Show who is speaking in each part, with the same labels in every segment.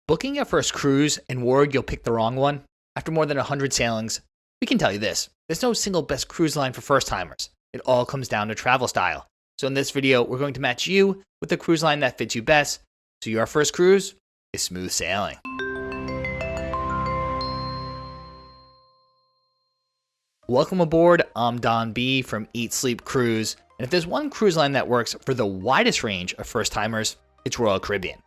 Speaker 1: Booking your first cruise and worried you'll pick the wrong one? After more than 100 sailings, we can tell you this. There's no single best cruise line for first-timers. It all comes down to travel style. So in this video, we're going to match you with the cruise line that fits you best, so your first cruise is smooth sailing. Welcome aboard. I'm Don B from Eat Sleep Cruise, and if there's one cruise line that works for the widest range of first-timers, it's Royal Caribbean.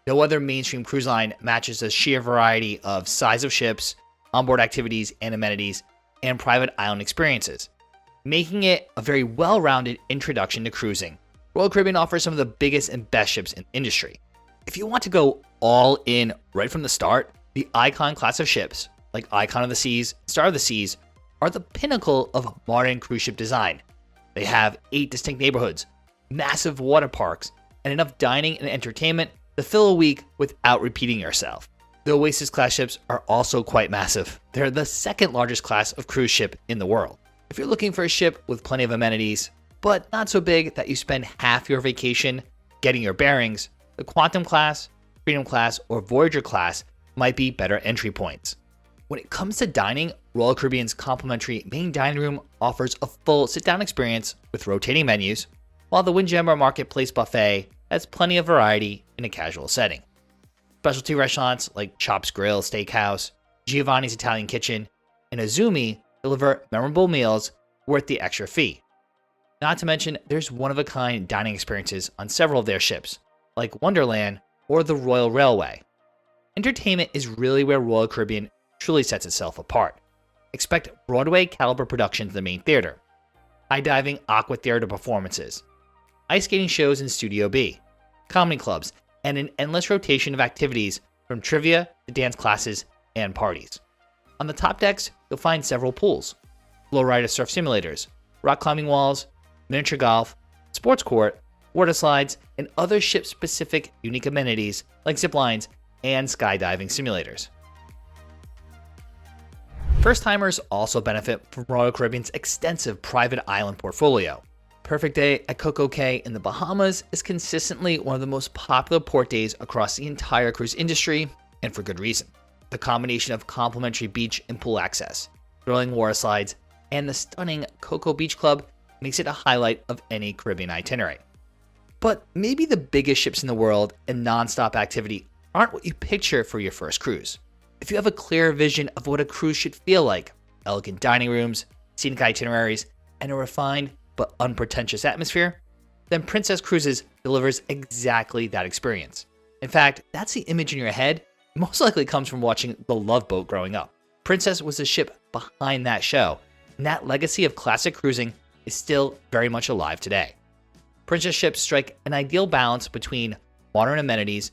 Speaker 1: No other mainstream cruise line matches the sheer variety of size of ships, onboard activities and amenities, and private island experiences, making it a very well-rounded introduction to cruising. Royal Caribbean offers some of the biggest and best ships in the industry. If you want to go all in right from the start, the Icon class of ships, like Icon of the Seas, Star of the Seas, are the pinnacle of modern cruise ship design. They have 8 distinct neighborhoods, massive water parks, and enough dining and entertainment to fill a week without repeating yourself. The Oasis class ships are also quite massive. They're the second largest class of cruise ship in the world. If you're looking for a ship with plenty of amenities, but not so big that you spend half your vacation getting your bearings, the Quantum class, Freedom class, or Voyager class might be better entry points. When it comes to dining, Royal Caribbean's complimentary main dining room offers a full sit-down experience with rotating menus, while the Windjammer Marketplace Buffet has plenty of variety in a casual setting. Specialty restaurants like Chop's Grill Steakhouse, Giovanni's Italian Kitchen, and Azumi deliver memorable meals worth the extra fee. Not to mention, there's one-of-a-kind dining experiences on several of their ships, like Wonderland or the Royal Railway. Entertainment is really where Royal Caribbean truly sets itself apart. Expect Broadway-caliber productions in the main theater, high-diving aqua theater performances, ice skating shows in Studio B, comedy clubs, and an endless rotation of activities from trivia to dance classes and parties. On the top decks, you'll find several pools, flowrider surf simulators, rock climbing walls, miniature golf, sports court, water slides, and other ship-specific unique amenities like zip lines and skydiving simulators. First-timers also benefit from Royal Caribbean's extensive private island portfolio. Perfect Day at CocoCay in the Bahamas is consistently one of the most popular port days across the entire cruise industry, and for good reason. The combination of complimentary beach and pool access, thrilling water slides, and the stunning Coco Beach Club makes it a highlight of any Caribbean itinerary. But maybe the biggest ships in the world and nonstop activity aren't what you picture for your first cruise. If you have a clear vision of what a cruise should feel like, elegant dining rooms, scenic itineraries, and a refined but unpretentious atmosphere, then Princess Cruises delivers exactly that experience. In fact, that's the image in your head most likely comes from watching The Love Boat growing up. Princess was the ship behind that show, and that legacy of classic cruising is still very much alive today. Princess ships strike an ideal balance between modern amenities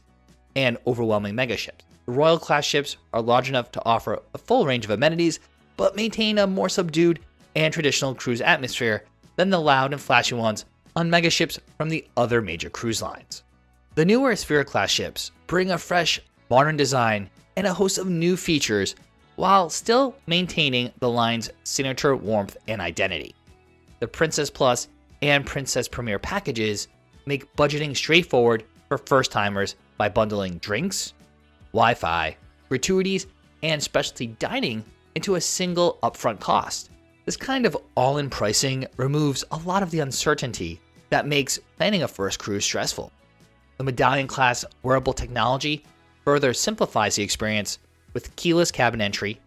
Speaker 1: and overwhelming mega ships. The Royal class ships are large enough to offer a full range of amenities, but maintain a more subdued and traditional cruise atmosphere than the loud and flashy ones on mega ships from the other major cruise lines. The newer Sphere class ships bring a fresh, modern design and a host of new features while still maintaining the line's signature warmth and identity. The Princess Plus and Princess Premier packages make budgeting straightforward for first-timers by bundling drinks, Wi-Fi, gratuities, and specialty dining into a single upfront cost. This kind of all-in pricing removes a lot of the uncertainty that makes planning a first cruise stressful. The Medallion class wearable technology further simplifies the experience with keyless cabin entry,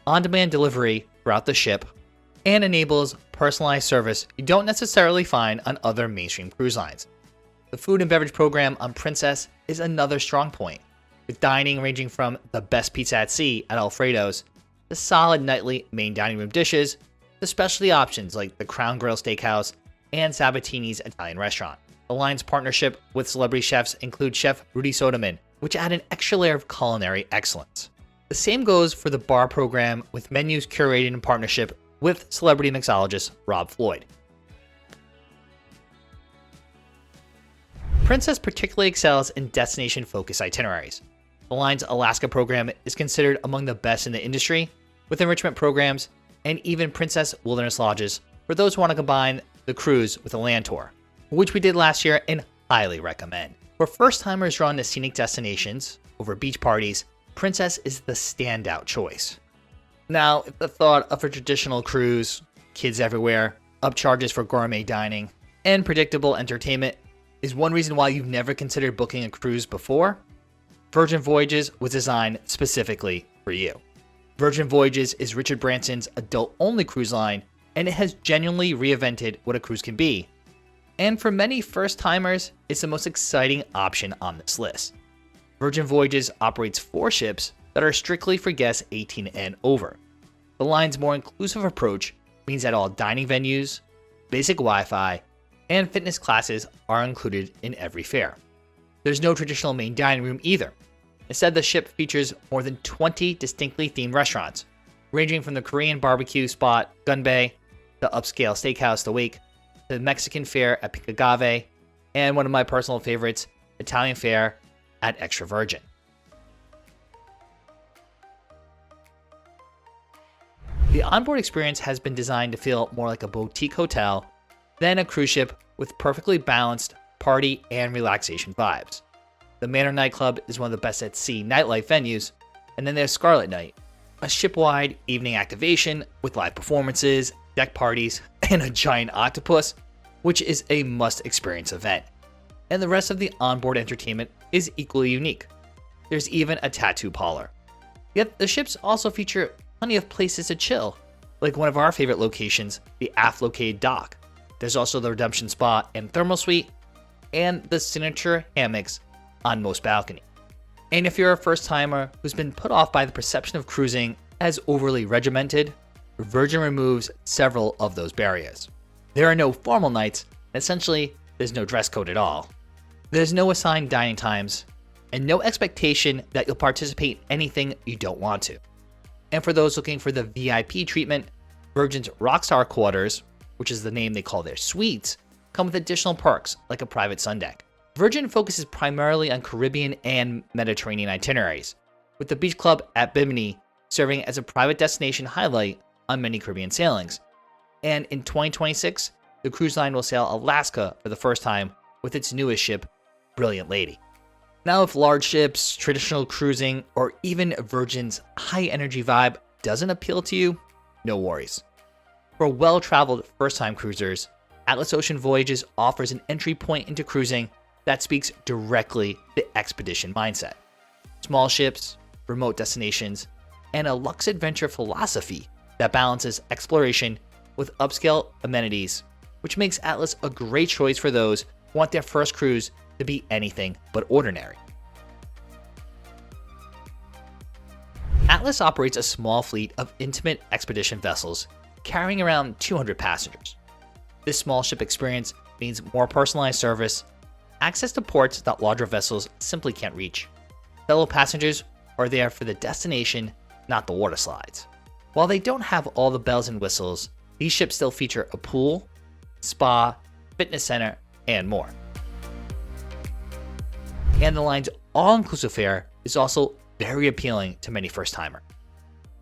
Speaker 1: on-demand delivery throughout the ship, and enables personalized service you don't necessarily find on other mainstream cruise lines. The food and beverage program on Princess is another strong point, with dining ranging from the best pizza at sea at Alfredo's to solid nightly main dining room dishes, to specialty options like the Crown Grill Steakhouse and Sabatini's Italian restaurant. The line's partnership with celebrity chefs include Chef Rudy Soderman, which add an extra layer of culinary excellence. The same goes for the bar program, with menus curated in partnership with celebrity mixologist Rob Floyd. Princess particularly excels in destination-focused itineraries. The line's Alaska program is considered among the best in the industry, with enrichment programs and even Princess Wilderness Lodges for those who want to combine the cruise with a land tour, which we did last year and highly recommend. For first-timers drawn to scenic destinations over beach parties, Princess is the standout choice. Now, if the thought of a traditional cruise, kids everywhere, upcharges for gourmet dining, and predictable entertainment is one reason why you've never considered booking a cruise before, Virgin Voyages was designed specifically for you. Virgin Voyages is Richard Branson's adult-only cruise line, and it has genuinely reinvented what a cruise can be. And for many first-timers, it's the most exciting option on this list. Virgin Voyages operates 4 ships that are strictly for guests 18 and over. The line's more inclusive approach means that all dining venues, basic Wi-Fi, and fitness classes are included in every fare. There's no traditional main dining room either. Instead, the ship features more than 20 distinctly themed restaurants, ranging from the Korean barbecue spot Gunbae, the upscale steakhouse The Wake, to the Mexican fare at Pinkagave, and one of my personal favorites, Italian fare at Extra Virgin. The onboard experience has been designed to feel more like a boutique hotel than a cruise ship with perfectly balanced party and relaxation vibes. The Manor nightclub is one of the best at sea nightlife venues, and then there's Scarlet Night, a ship-wide evening activation with live performances, deck parties, and a giant octopus, which is a must-experience event. And the rest of the onboard entertainment is equally unique. There's even a tattoo parlor. Yet the ships also feature plenty of places to chill, like one of our favorite locations, the aft-located dock. There's also the Redemption Spa and Thermal Suite, and the signature hammocks on most balconies. And if you're a first-timer who's been put off by the perception of cruising as overly regimented, Virgin removes several of those barriers. There are no formal nights, and essentially, there's no dress code at all. There's no assigned dining times, and no expectation that you'll participate in anything you don't want to. And for those looking for the VIP treatment, Virgin's Rockstar Quarters, which is the name they call their suites, come with additional perks like a private sun deck. Virgin focuses primarily on Caribbean and Mediterranean itineraries, with the beach club at Bimini serving as a private destination highlight on many Caribbean sailings. And in 2026, the cruise line will sail Alaska for the first time with its newest ship, Brilliant Lady. Now, if large ships, traditional cruising, or even Virgin's high-energy vibe doesn't appeal to you, no worries. For well-traveled first-time cruisers, Atlas Ocean Voyages offers an entry point into cruising that speaks directly to the expedition mindset. Small ships, remote destinations, and a luxe adventure philosophy that balances exploration with upscale amenities, which makes Atlas a great choice for those who want their first cruise to be anything but ordinary. Atlas operates a small fleet of intimate expedition vessels carrying around 200 passengers. This small ship experience means more personalized service, access to ports that larger vessels simply can't reach. Fellow passengers are there for the destination, not the water slides. While they don't have all the bells and whistles, these ships still feature a pool, spa, fitness center, and more. And the line's all-inclusive fare is also very appealing to many first-timers.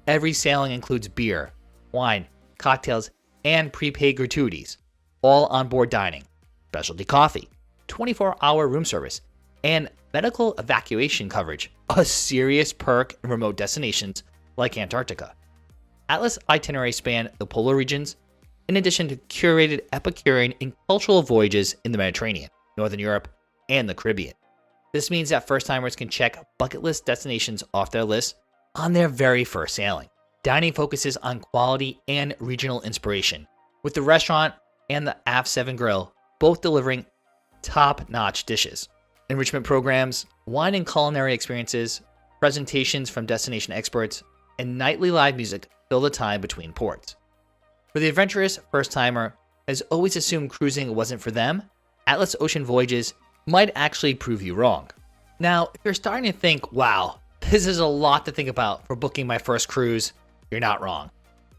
Speaker 1: Every sailing includes beer, wine, cocktails, and prepaid gratuities, all onboard dining, specialty coffee, 24-hour room service, and medical evacuation coverage, a serious perk in remote destinations like Antarctica. Atlas itineraries span the polar regions, in addition to curated Epicurean and cultural voyages in the Mediterranean, Northern Europe, and the Caribbean. This means that first-timers can check bucket list destinations off their list on their very first sailing. Dining focuses on quality and regional inspiration, with the restaurant and the Aft 7 Grill both delivering top-notch dishes. Enrichment programs, wine and culinary experiences, presentations from destination experts, and nightly live music fill the time between ports. For the adventurous first-timer has always assumed cruising wasn't for them, Atlas Ocean Voyages might actually prove you wrong. Now, if you're starting to think, wow, this is a lot to think about for booking my first cruise, you're not wrong.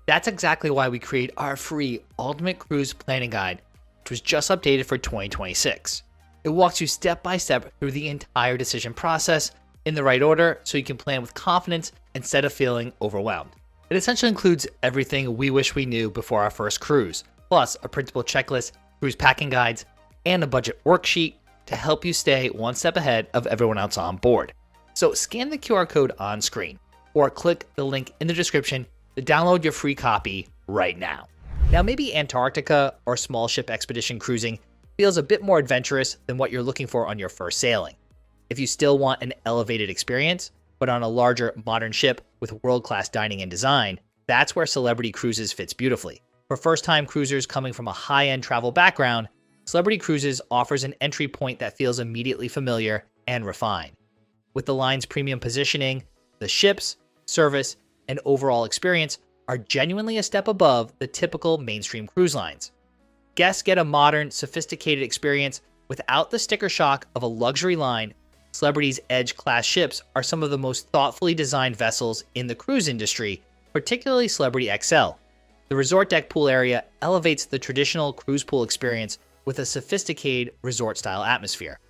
Speaker 1: That's exactly why we created our free Ultimate Cruise Planning Guide, which was just updated for 2026. It walks you step by step through the entire decision process in the right order so you can plan with confidence instead of feeling overwhelmed. It essentially includes everything we wish we knew before our first cruise, plus a printable checklist, cruise packing guides, and a budget worksheet, to help you stay one step ahead of everyone else on board. So scan the QR code on screen or click the link in the description to download your free copy right now. Now, maybe Antarctica or small ship expedition cruising feels a bit more adventurous than what you're looking for on your first sailing. If you still want an elevated experience, but on a larger modern ship with world-class dining and design, that's where Celebrity Cruises fits beautifully. For first-time cruisers coming from a high-end travel background, Celebrity Cruises offers an entry point that feels immediately familiar and refined. With the line's premium positioning, the ships, service, and overall experience are genuinely a step above the typical mainstream cruise lines. Guests get a modern, sophisticated experience without the sticker shock of a luxury line. Celebrity's Edge-class ships are some of the most thoughtfully designed vessels in the cruise industry, particularly Celebrity XL. The resort deck pool area elevates the traditional cruise pool experience with a sophisticated resort-style atmosphere.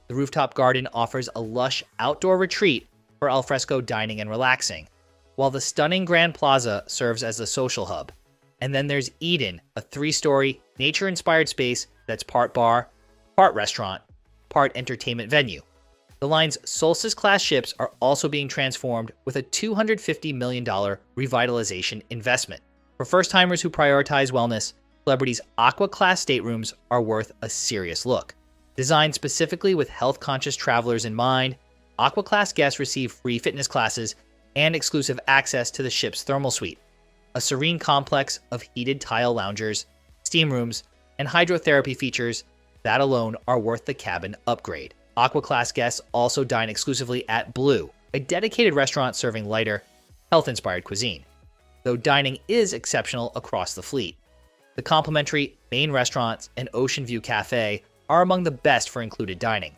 Speaker 1: The rooftop garden offers a lush outdoor retreat for alfresco dining and relaxing, while the stunning Grand Plaza serves as a social hub. And then there's Eden, a 3-story, nature-inspired space that's part bar, part restaurant, part entertainment venue. The line's Solstice-class ships are also being transformed with a $250 million revitalization investment. For first-timers who prioritize wellness, Celebrity's Aqua-class staterooms are worth a serious look. Designed specifically with health-conscious travelers in mind, Aqua-class guests receive free fitness classes and exclusive access to the ship's thermal suite, a serene complex of heated tile loungers, steam rooms, and hydrotherapy features that alone are worth the cabin upgrade. Aqua-class guests also dine exclusively at Blue, a dedicated restaurant serving lighter, health-inspired cuisine, though dining is exceptional across the fleet. The complimentary main restaurants and Ocean View Cafe are among the best for included dining.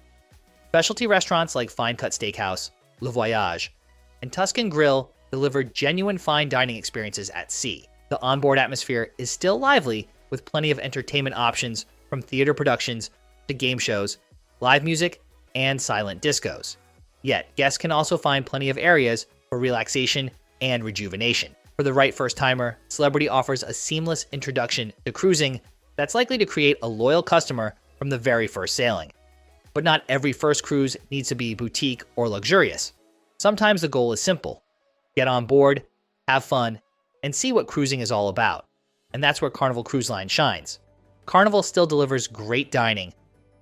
Speaker 1: Specialty restaurants like Fine Cut Steakhouse, Le Voyage, and Tuscan Grill deliver genuine fine dining experiences at sea. The onboard atmosphere is still lively, with plenty of entertainment options from theater productions to game shows, live music, and silent discos. Yet, guests can also find plenty of areas for relaxation and rejuvenation. For the right first-timer, Celebrity offers a seamless introduction to cruising that's likely to create a loyal customer from the very first sailing. But not every first cruise needs to be boutique or luxurious. Sometimes the goal is simple: get on board, have fun, and see what cruising is all about. And that's where Carnival Cruise Line shines. Carnival still delivers great dining,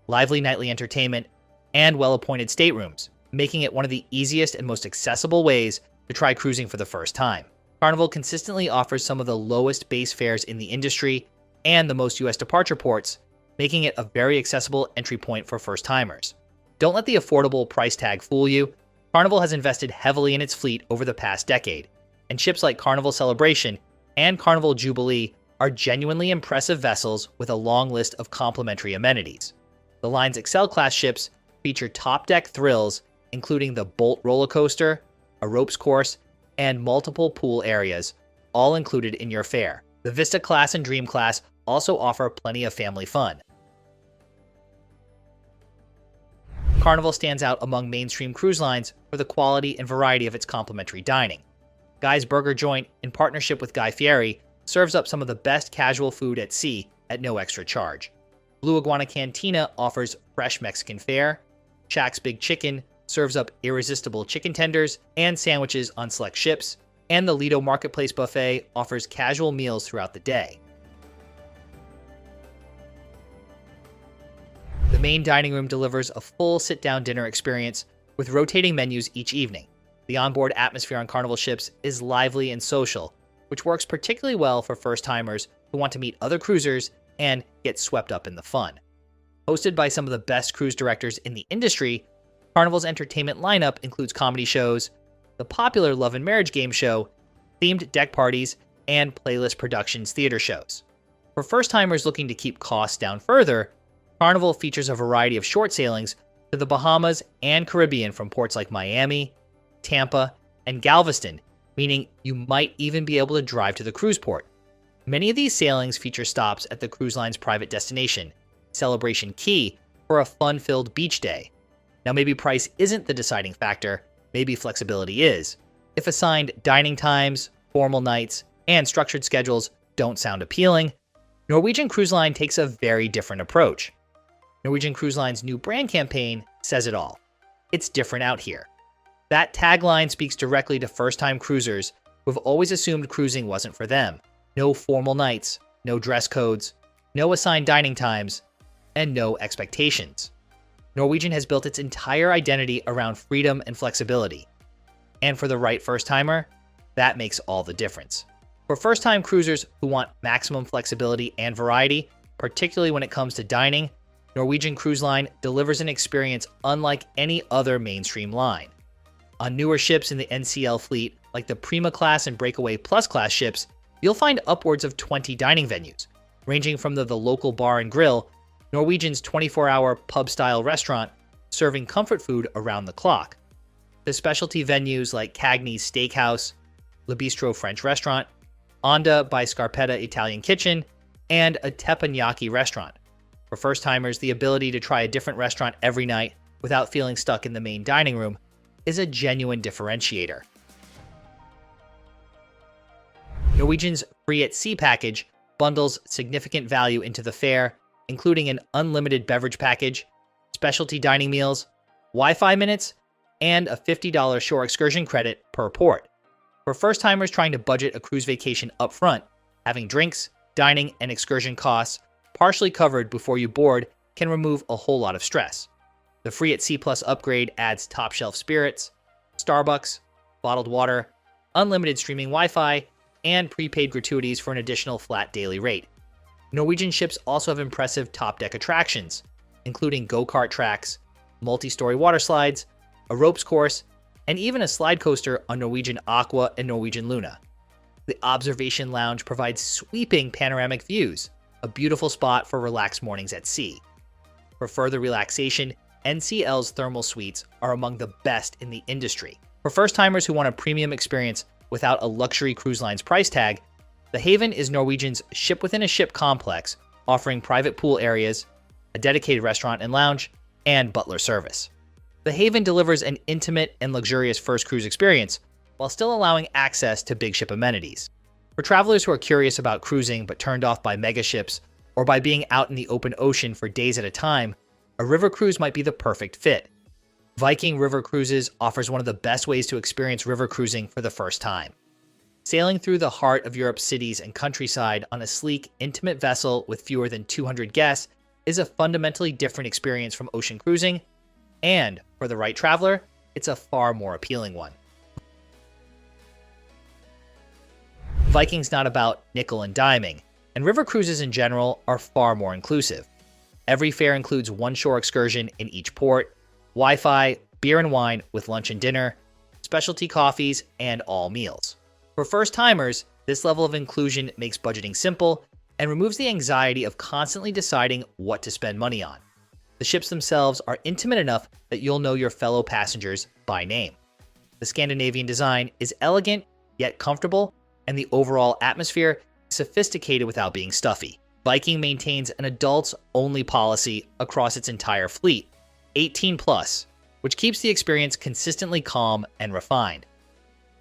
Speaker 1: lively nightly entertainment, and well-appointed staterooms, making it one of the easiest and most accessible ways to try cruising for the first time. Carnival consistently offers some of the lowest base fares in the industry and the most US departure ports, making it a very accessible entry point for first-timers. Don't let the affordable price tag fool you. Carnival has invested heavily in its fleet over the past decade, and ships like Carnival Celebration and Carnival Jubilee are genuinely impressive vessels with a long list of complimentary amenities. The line's Excel-class ships feature top-deck thrills, including the Bolt roller coaster, a ropes course, and multiple pool areas, all included in your fare. The Vista class and Dream class also offer plenty of family fun. Carnival stands out among mainstream cruise lines for the quality and variety of its complimentary dining. Guy's Burger Joint, in partnership with Guy Fieri, serves up some of the best casual food at sea at no extra charge. Blue Iguana Cantina offers fresh Mexican fare. Shaq's Big Chicken serves up irresistible chicken tenders and sandwiches on select ships, and the Lido Marketplace Buffet offers casual meals throughout the day. The main dining room delivers a full sit-down dinner experience with rotating menus each evening. The onboard atmosphere on Carnival ships is lively and social, which works particularly well for first-timers who want to meet other cruisers and get swept up in the fun. Hosted by some of the best cruise directors in the industry, Carnival's entertainment lineup includes comedy shows, the popular Love and Marriage game show, themed deck parties, and playlist productions theater shows. For first-timers looking to keep costs down further, Carnival features a variety of short sailings to the Bahamas and Caribbean from ports like Miami, Tampa, and Galveston, meaning you might even be able to drive to the cruise port. Many of these sailings feature stops at the cruise line's private destination, Celebration Key, for a fun-filled beach day. Now, maybe price isn't the deciding factor, maybe flexibility is. If assigned dining times, formal nights, and structured schedules don't sound appealing, Norwegian Cruise Line takes a very different approach. Norwegian Cruise Line's new brand campaign says it all. It's different out here. That tagline speaks directly to first-time cruisers who have always assumed cruising wasn't for them. No formal nights, no dress codes, no assigned dining times, and no expectations. Norwegian has built its entire identity around freedom and flexibility. And for the right first-timer, that makes all the difference. For first-time cruisers who want maximum flexibility and variety, particularly when it comes to dining, Norwegian Cruise Line delivers an experience unlike any other mainstream line. On newer ships in the NCL fleet, like the Prima Class and Breakaway Plus Class ships, you'll find upwards of 20 dining venues, ranging from the local bar and grill, Norwegian's 24-hour pub-style restaurant serving comfort food around the clock, to specialty venues like Cagney's Steakhouse, Le Bistro French Restaurant, Onda by Scarpetta Italian Kitchen, and a teppanyaki restaurant. For first-timers, the ability to try a different restaurant every night without feeling stuck in the main dining room is a genuine differentiator. Norwegian's Free at Sea package bundles significant value into the fare, including an unlimited beverage package, specialty dining meals, Wi-Fi minutes, and a $50 shore excursion credit per port. For first-timers trying to budget a cruise vacation upfront, having drinks, dining, and excursion costs partially covered before you board can remove a whole lot of stress. The Free at Sea Plus upgrade adds top-shelf spirits, Starbucks, bottled water, unlimited streaming Wi-Fi, and prepaid gratuities for an additional flat daily rate. Norwegian ships also have impressive top-deck attractions, including go-kart tracks, multi-story water slides, a ropes course, and even a slide coaster on Norwegian Aqua and Norwegian Luna. The Observation Lounge provides sweeping panoramic views, a beautiful spot for relaxed mornings at sea. For further relaxation, NCL's thermal suites are among the best in the industry. For first-timers who want a premium experience without a luxury cruise line's price tag, the Haven is Norwegian's ship-within-a-ship complex, offering private pool areas, a dedicated restaurant and lounge, and butler service. The Haven delivers an intimate and luxurious first cruise experience, while still allowing access to big ship amenities. For travelers who are curious about cruising but turned off by megaships or by being out in the open ocean for days at a time, a river cruise might be the perfect fit. Viking River Cruises offers one of the best ways to experience river cruising for the first time. Sailing through the heart of Europe's cities and countryside on a sleek, intimate vessel with fewer than 200 guests is a fundamentally different experience from ocean cruising, and for the right traveler, it's a far more appealing one. Viking's not about nickel and diming, and river cruises in general are far more inclusive. Every fare includes one shore excursion in each port, Wi-Fi, beer and wine with lunch and dinner, specialty coffees, and all meals. For first-timers, this level of inclusion makes budgeting simple and removes the anxiety of constantly deciding what to spend money on. The ships themselves are intimate enough that you'll know your fellow passengers by name. The Scandinavian design is elegant yet comfortable, and the overall atmosphere is sophisticated without being stuffy. Viking maintains an adults-only policy across its entire fleet, 18+, which keeps the experience consistently calm and refined.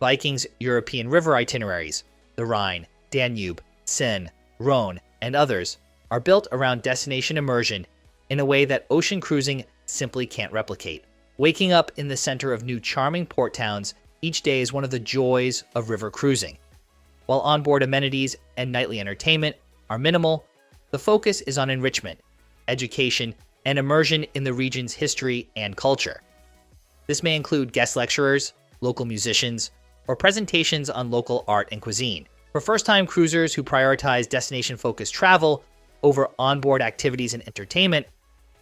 Speaker 1: Viking's European river itineraries, the Rhine, Danube, Seine, Rhone, and others, are built around destination immersion in a way that ocean cruising simply can't replicate. Waking up in the center of new charming port towns each day is one of the joys of river cruising. While onboard amenities and nightly entertainment are minimal, the focus is on enrichment, education, and immersion in the region's history and culture. This may include guest lecturers, local musicians, or presentations on local art and cuisine. For first-time cruisers who prioritize destination-focused travel over onboard activities and entertainment,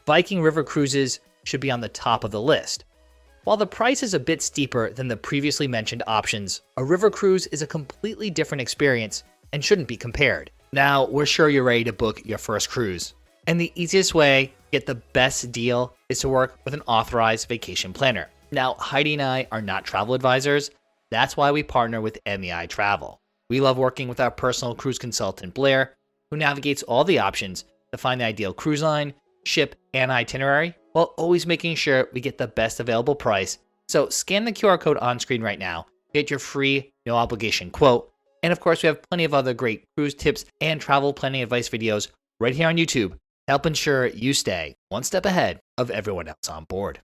Speaker 1: Viking River Cruises should be on the top of the list. While the price is a bit steeper than the previously mentioned options, a river cruise is a completely different experience and shouldn't be compared. Now, we're sure you're ready to book your first cruise. And the easiest way to get the best deal is to work with an authorized vacation planner. Now, Heidi and I are not travel advisors. That's why we partner with MEI Travel. We love working with our personal cruise consultant, Blair, who navigates all the options to find the ideal cruise line, ship, and itinerary, while always making sure we get the best available price. So scan the QR code on screen right now, get your free, no obligation quote. And of course, we have plenty of other great cruise tips and travel planning advice videos right here on YouTube. Help ensure you stay one step ahead of everyone else on board.